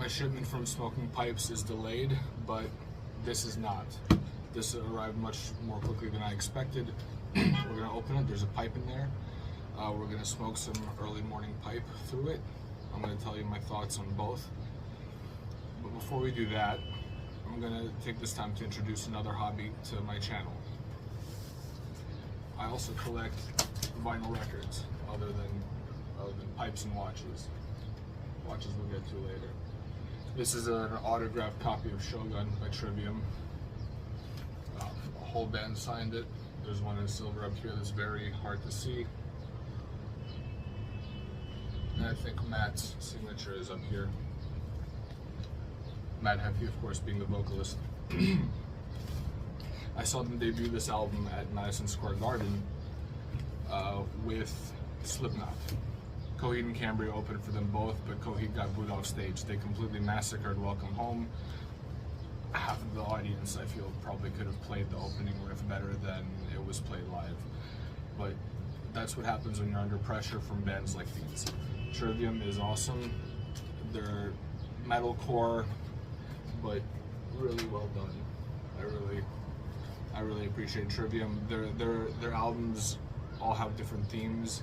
My shipment from Smoking Pipes is delayed, but this is not. This arrived much more quickly than I expected. We're gonna open it, there's a pipe in there. We're gonna smoke some early morning pipe through it. I'm gonna tell you my thoughts on both. But before we do that, I'm gonna take this time to introduce another hobby to my channel. I also collect vinyl records, other than pipes and watches. Watches we'll get to later. This is an autographed copy of Shogun by Trivium. A whole band signed it. There's one in silver up here that's very hard to see. And I think Matt's signature is up here. Matt Heffy, of course, being the vocalist. I saw them debut this album at Madison Square Garden with Slipknot. Coheed and Cambria opened for them both, but Coheed got booed off stage. They completely massacred Welcome Home. Half of the audience, I feel, probably could have played the opening riff better than it was played live. But that's what happens when you're under pressure from bands like these. Trivium is awesome. They're metalcore, but really well done. I really appreciate Trivium. Their albums all have different themes.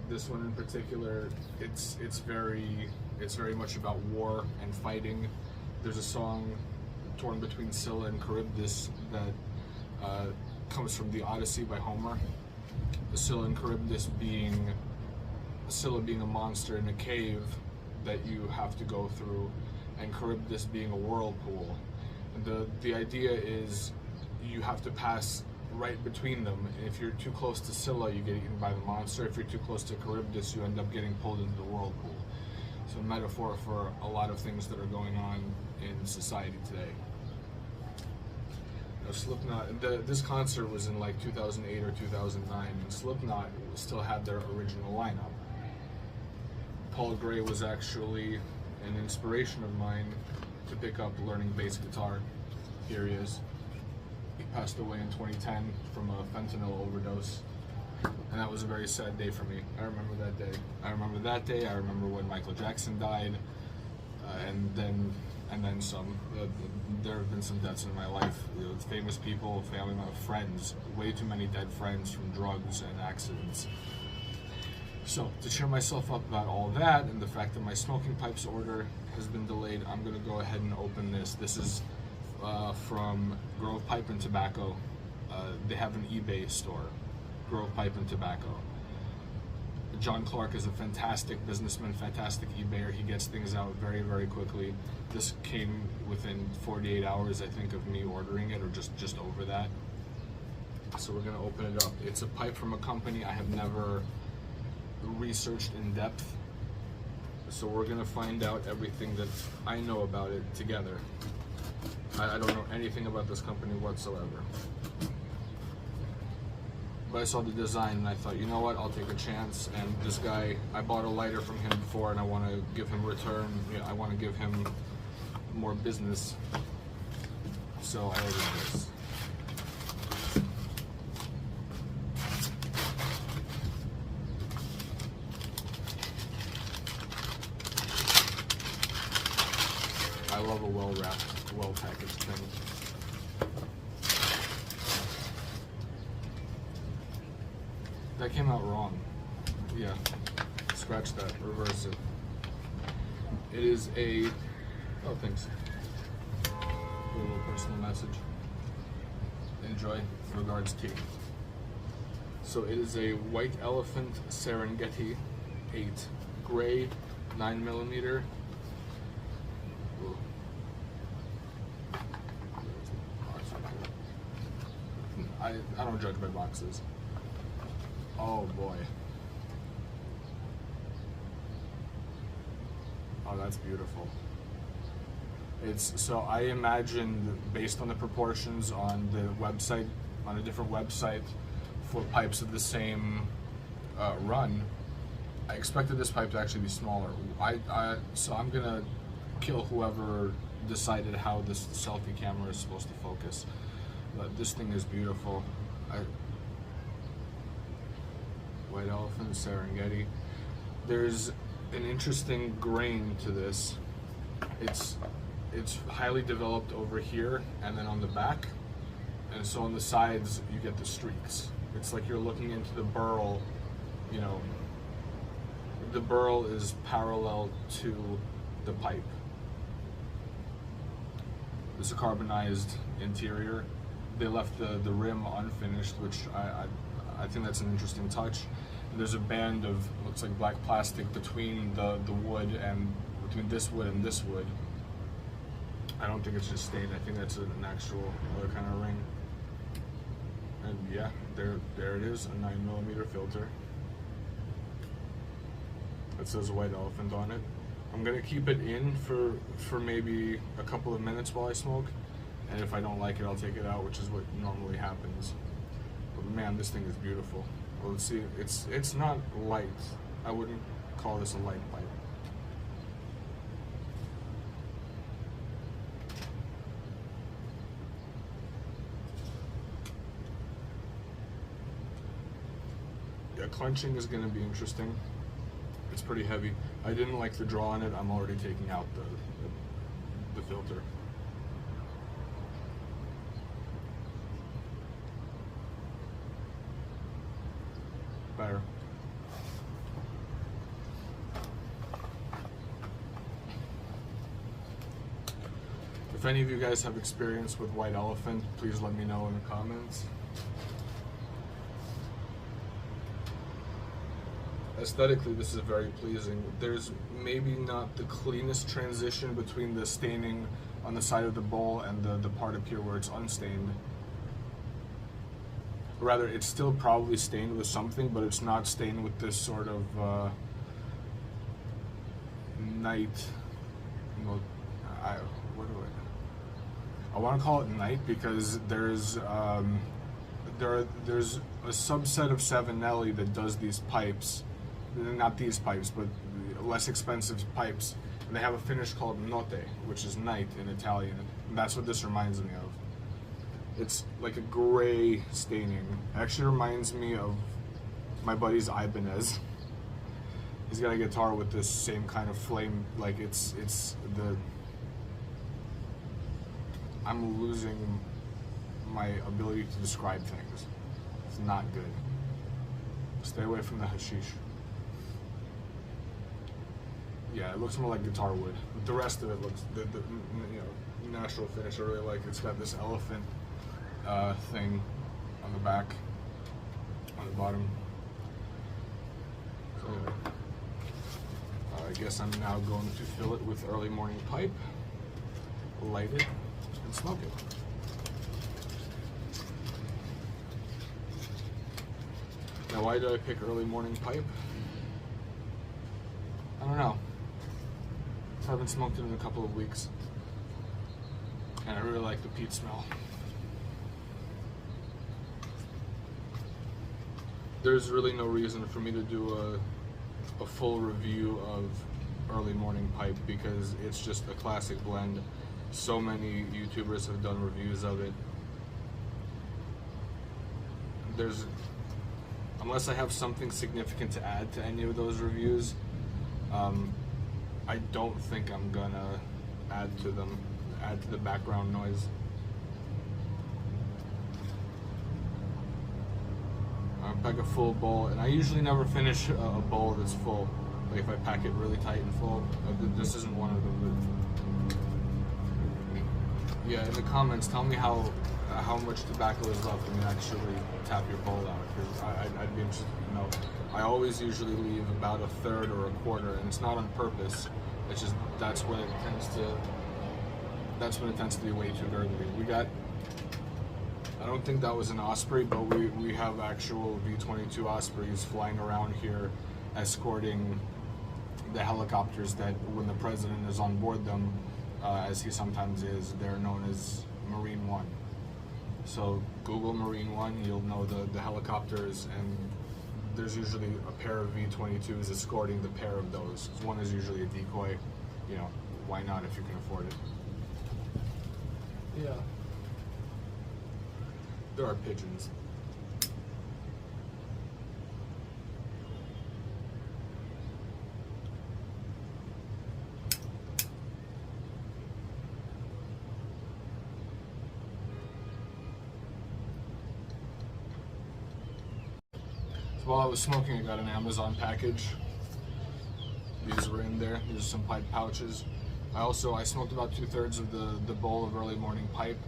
This one in particular, it's very much about war and fighting. There's a song torn between Scylla and Charybdis that comes from the Odyssey by Homer. Scylla and Charybdis being Scylla being a monster in a cave that you have to go through, and Charybdis being a whirlpool. And the idea is you have to pass right between them. If you're too close to Scylla, you get eaten by the monster. If you're too close to Charybdis, you end up getting pulled into the whirlpool. So a metaphor for a lot of things that are going on in society today. Now, Slipknot, this concert was in like 2008 or 2009, and Slipknot still had their original lineup. Paul Gray was actually an inspiration of mine to pick up learning bass guitar. Here he is. He passed away in 2010 from a fentanyl overdose, and that was a very sad day for me. I remember that day. I remember when Michael Jackson died, and then some. There have been some deaths in my life. Famous people, family, friends. Way too many dead friends from drugs and accidents. So, to cheer myself up about all that and the fact that my Smoking Pipes order has been delayed, I'm going to go ahead and open this. This is from Grove Pipe and Tobacco. They have an eBay store, Grove Pipe and Tobacco. John Clark is a fantastic businessman, fantastic eBayer. He gets things out very, very quickly. This came within 48 hours, I think, of me ordering it, or just over that. So we're going to open it up. It's a pipe from a company I have never researched in depth. So we're going to find out everything that I know about it together. I don't know anything about this company whatsoever. But I saw the design and I thought, you know what, I'll take a chance. And this guy, I bought a lighter from him before, and I want to give him return. I want to give him more business. So I ordered this. I love a well-wrapped, well-packaged thing. That came out wrong. Yeah, scratch that, reverse it. It is a, oh thanks, a little personal message. Enjoy, regards T. So it is a white Elephant Serengeti 8, gray 9mm. I don't judge by boxes. Oh boy. Oh, that's beautiful. It's, so I imagined, based on the proportions on the website, on a different website for pipes of the same run, I expected this pipe to actually be smaller. So I'm gonna kill whoever decided how this selfie camera is supposed to focus. But this thing is beautiful. White Elephant Serengeti. There's an interesting grain to this. it's highly developed over here and then on the back, and so on the sides you get the streaks. It's like you're looking into the burl, you know, the burl is parallel to the pipe. This is a carbonized interior. They left the rim unfinished, which I think that's an interesting touch. There's a band of, looks like black plastic between the wood and between this wood and this wood. I don't think it's just stained. I think that's an actual other kind of ring. And yeah, there it is, a 9mm filter. It says White Elephant on it. I'm gonna keep it in for maybe a couple of minutes while I smoke, and if I don't like it, I'll take it out, which is what normally happens. But man, this thing is beautiful. Well, let's see, it's not light. I wouldn't call this a light pipe. Yeah, clenching is gonna be interesting. It's pretty heavy. I didn't like the draw on it. I'm already taking out the filter. Better. If any of you guys have experience with White Elephant, please let me know in the comments. Aesthetically, this is very pleasing. There's maybe not the cleanest transition between the staining on the side of the bowl and the part up here where it's unstained. Rather, it's still probably stained with something, but it's not stained with this sort of night. I want to call it night because there's a subset of Savinelli that does these pipes. Not these pipes, but less expensive pipes. And they have a finish called notte, which is night in Italian. And that's what this reminds me of. It's like a gray staining. It actually reminds me of my buddy's Ibanez. He's got a guitar with this same kind of flame. Like I'm losing my ability to describe things. It's not good. Stay away from the hashish. Yeah, it looks more like guitar wood. The rest of it looks, the natural finish I really like. It's got this elephant thing on the back, on the bottom. So anyway, I guess I'm now going to fill it with early morning pipe, light it, and smoke it. Now, why did I pick early morning pipe? I don't know. I haven't smoked it in a couple of weeks, and I really like the peat smell. There's really no reason for me to do a full review of early morning pipe because it's just a classic blend. So many YouTubers have done reviews of it. Unless I have something significant to add to any of those reviews, I don't think I'm gonna add to the background noise. I pack a full bowl, and I usually never finish a bowl that's full. Like if I pack it really tight and full, this isn't one of them. But yeah, in the comments, tell me how much tobacco is left when you actually tap your bowl out, because I'd be interested to know. I always usually leave about a third or a quarter, and it's not on purpose. It's just that's when it tends to be way too gurgly. I don't think that was an Osprey, but we have actual V-22 Ospreys flying around here, escorting the helicopters that, when the president is on board them, as he sometimes is, they're known as Marine One. So Google Marine One, you'll know the helicopters, and there's usually a pair of V-22s escorting the pair of those. One is usually a decoy. You know, why not if you can afford it? Yeah. There are pigeons. while I was smoking, I got an Amazon package. These were in there. These are some pipe pouches. I smoked about 2/3 of the bowl of early morning pipe.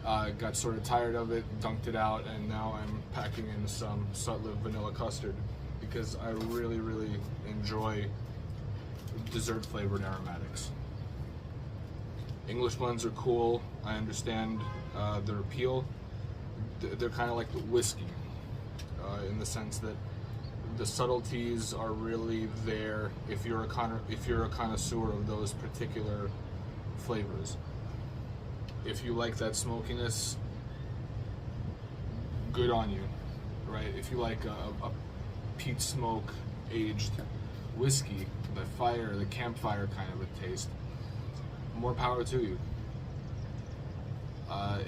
Got sort of tired of it, dunked it out, and now I'm packing in some Sutliff vanilla custard because I really, really enjoy dessert flavored aromatics. English blends are cool. I understand their appeal. They're kind of like the whiskey in the sense that the subtleties are really there if you're a connoisseur of those particular flavors. If you like that smokiness, good on you, right? If you like a peat smoke aged whiskey, the campfire kind of a taste, more power to you.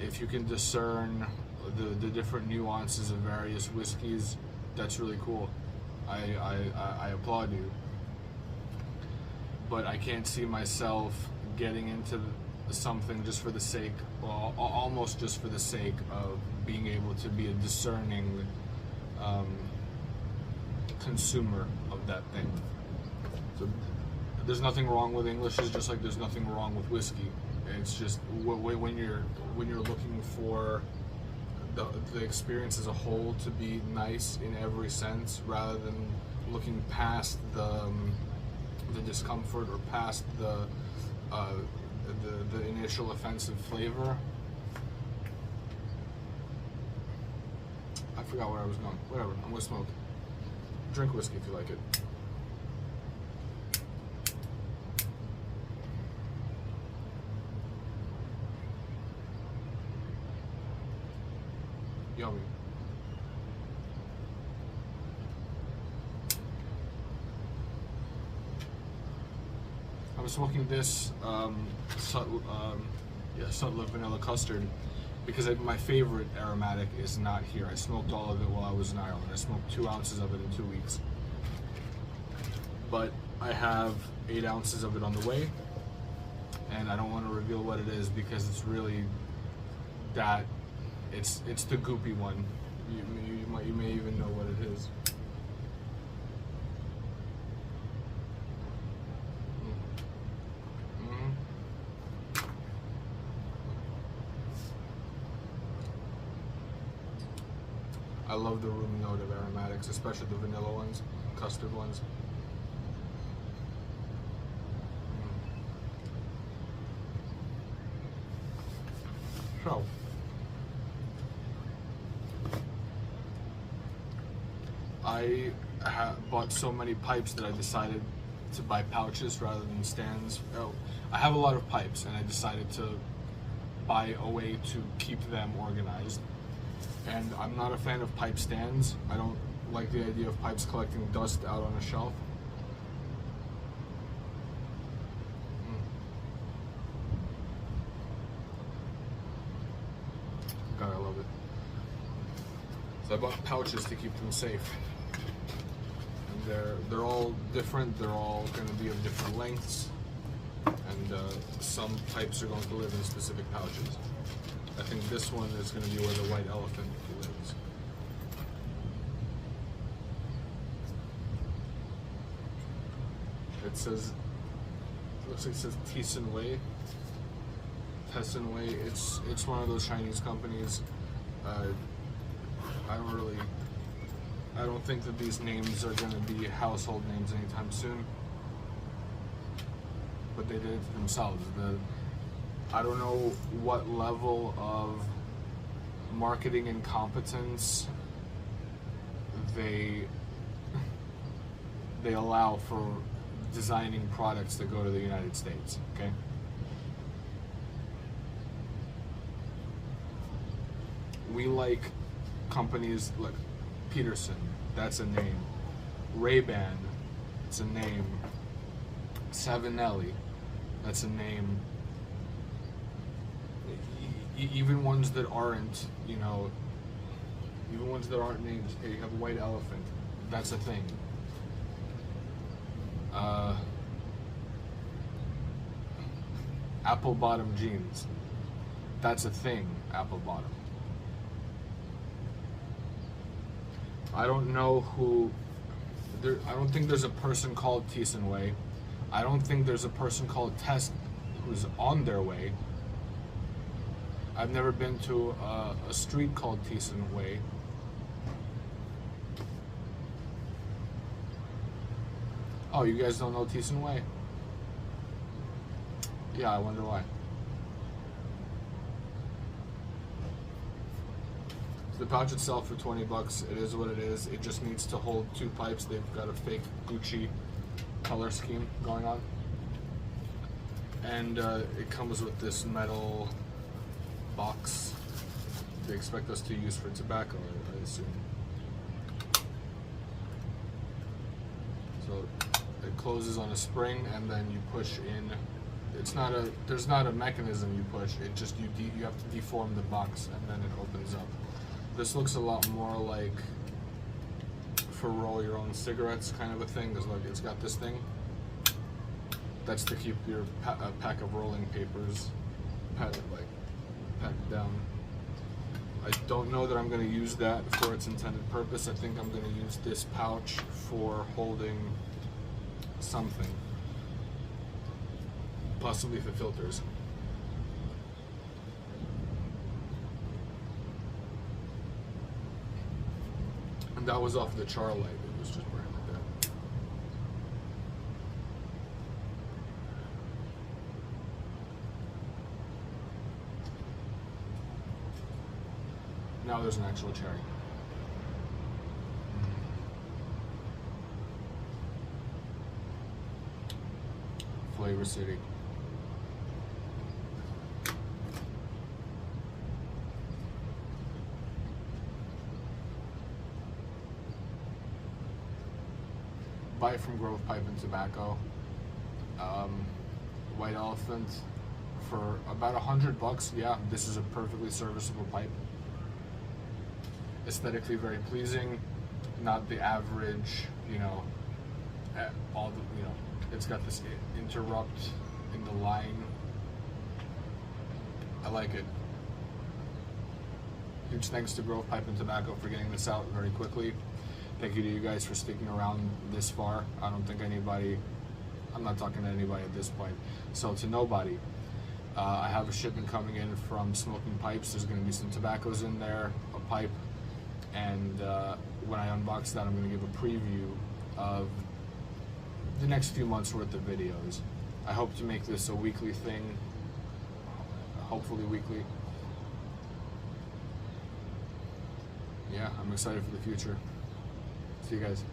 If you can discern the different nuances of various whiskeys, that's really cool. I applaud you. But I can't see myself getting into something just for the sake, well, almost just for the sake of being able to be a discerning consumer of that thing. So there's nothing wrong with English, it's just like there's nothing wrong with whiskey. It's just when you're looking for the experience as a whole to be nice in every sense, rather than looking past the discomfort or past the initial offensive flavor. I forgot where I was going. Whatever, I'm gonna smoke. Drink whiskey if you like it. Yummy. I'm smoking this Sutliff vanilla custard because my favorite aromatic is not here. I smoked all of it while I was in Ireland. I smoked 2 ounces of it in 2 weeks. But I have 8 ounces of it on the way, and I don't want to reveal what it is because it's really that. It's the goopy one. You may even know what it is. I love the roomy note of aromatics, especially the vanilla ones, custard ones. So, I bought so many pipes that I decided to buy pouches rather than stands. I have a lot of pipes, and I decided to buy a way to keep them organized. And I'm not a fan of pipe stands. I don't like the idea of pipes collecting dust out on a shelf. God, I love it. So I bought pouches to keep them safe. And they're all different. They're all going to be of different lengths. And some pipes are going to live in specific pouches. I think this one is going to be where the white elephant lives. It says, looks like it says Thyssen Wei. Thyssen Wei. It's one of those Chinese companies. I don't think that these names are going to be household names anytime soon. But they did it to themselves. I don't know what level of marketing incompetence they allow for designing products that go to the United States, okay? We like companies like Peterson, that's a name. Ray-Ban, it's a name. Savinelli, that's a name. Even ones that aren't, even ones that aren't names. Okay, you have a white elephant, that's a thing. Apple bottom jeans, that's a thing, apple bottom. I don't know who. I don't think there's a person called Thiessen Way. I don't think there's a person called Tess who's on their way. I've never been to a street called Thiessen Way. Oh, you guys don't know Thiessen Way? Yeah, I wonder why. The pouch itself for 20 bucks, it is what it is. It just needs to hold 2 pipes. They've got a fake Gucci color scheme going on. And it comes with this metal box they expect us to use for tobacco, I assume. So it closes on a spring, and then you push in. There's not a mechanism you push. It just you have to deform the box, and then it opens up. This looks a lot more like for roll your own cigarettes kind of a thing. There's like, it's got this thing. That's to keep your pack of rolling papers packed down. I don't know that I'm going to use that for its intended purpose. I think I'm going to use this pouch for holding something, possibly for filters. And that was off the char light. It was just burning like that. Now there's an actual cherry. Flavor City. Buy it from Grove Pipe and Tobacco. White Elephant for about $100. Yeah, this is a perfectly serviceable pipe. Aesthetically very pleasing, not the average, it's got this interrupt in the line. I like it. Huge thanks to Grove Pipe and Tobacco for getting this out very quickly. Thank you to you guys for sticking around this far. I'm not talking to anybody at this point. So to nobody, I have a shipment coming in from Smoking Pipes. There's going to be some tobaccos in there, a pipe, and when I unbox that, I'm going to give a preview of the next few months worth of videos. I hope to make this a weekly thing, hopefully weekly. Yeah, I'm excited for the future. See you guys.